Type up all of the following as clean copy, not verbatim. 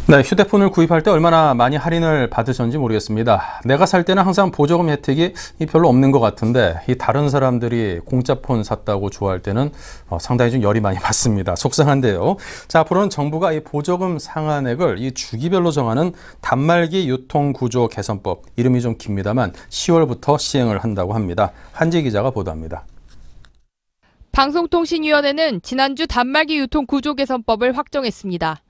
네, 휴대폰을 구입할 때 얼마나 많이 할인을 받으셨는지 모르겠습니다. 내가 살 때는 항상 보조금 혜택이 별로 없는 것 같은데 이 다른 사람들이 공짜 폰 샀다고 좋아할 때는 상당히 좀 열이 많이 받습니다. 속상한데요. 자, 앞으로는 정부가 이 보조금 상한액을 이 주기별로 정하는 단말기 유통구조 개선법, 이름이 좀 깁니다만 10월부터 시행을 한다고 합니다. 한지 기자가 보도합니다. 방송통신위원회는 지난주 단말기 유통구조 개선법을 확정했습니다.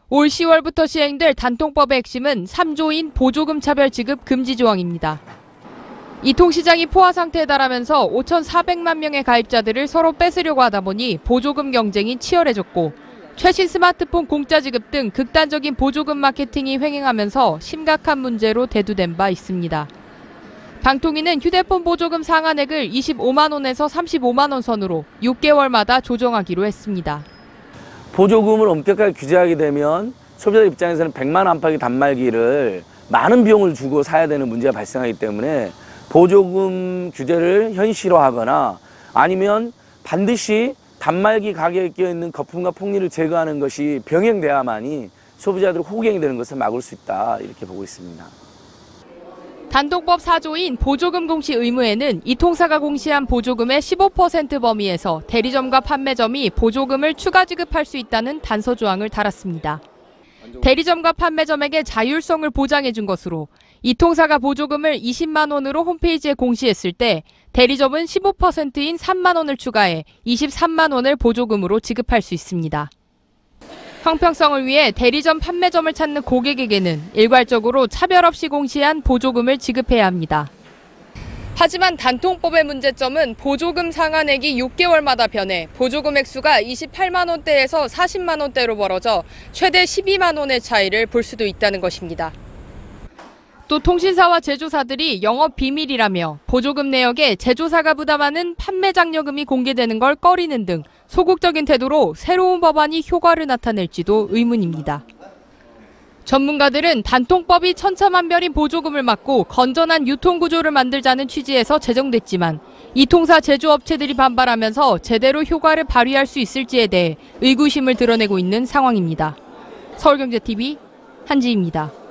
올 10월부터 시행될 단통법의 핵심은 3조인 보조금 차별 지급 금지 조항입니다. 이통시장이 포화 상태에 달하면서 5,400만 명의 가입자들을 서로 뺏으려고 하다 보니 보조금 경쟁이 치열해졌고 최신 스마트폰 공짜 지급 등 극단적인 보조금 마케팅이 횡행하면서 심각한 문제로 대두된 바 있습니다. 방통위는 휴대폰 보조금 상한액을 25만 원에서 35만 원 선으로 6개월마다 조정하기로 했습니다. 보조금을 엄격하게 규제하게 되면 소비자 입장에서는 100만 원 안팎의 단말기를 많은 비용을 주고 사야 되는 문제가 발생하기 때문에 보조금 규제를 현실화하거나 아니면 반드시 단말기 가격에 끼어있는 거품과 폭리를 제거하는 것이 병행돼야만이 소비자들이 호갱이 되는 것을 막을 수 있다, 이렇게 보고 있습니다. 단통법 4조인 보조금 공시 의무에는 이통사가 공시한 보조금의 15% 범위에서 대리점과 판매점이 보조금을 추가 지급할 수 있다는 단서 조항을 달았습니다. 대리점과 판매점에게 자율성을 보장해 준 것으로 이통사가 보조금을 20만 원으로 홈페이지에 공시했을 때 대리점은 15%인 3만 원을 추가해 23만 원을 보조금으로 지급할 수 있습니다. 형평성을 위해 대리점 판매점을 찾는 고객에게는 일괄적으로 차별 없이 공시한 보조금을 지급해야 합니다. 하지만 단통법의 문제점은 보조금 상한액이 6개월마다 변해 보조금 액수가 28만 원대에서 40만 원대로 벌어져 최대 12만 원의 차이를 볼 수도 있다는 것입니다. 또 통신사와 제조사들이 영업 비밀이라며 보조금 내역에 제조사가 부담하는 판매 장려금이 공개되는 걸 꺼리는 등 소극적인 태도로 새로운 법안이 효과를 나타낼지도 의문입니다. 전문가들은 단통법이 천차만별인 보조금을 막고 건전한 유통구조를 만들자는 취지에서 제정됐지만 이통사 제조업체들이 반발하면서 제대로 효과를 발휘할 수 있을지에 대해 의구심을 드러내고 있는 상황입니다. 서울경제TV 한지입니다.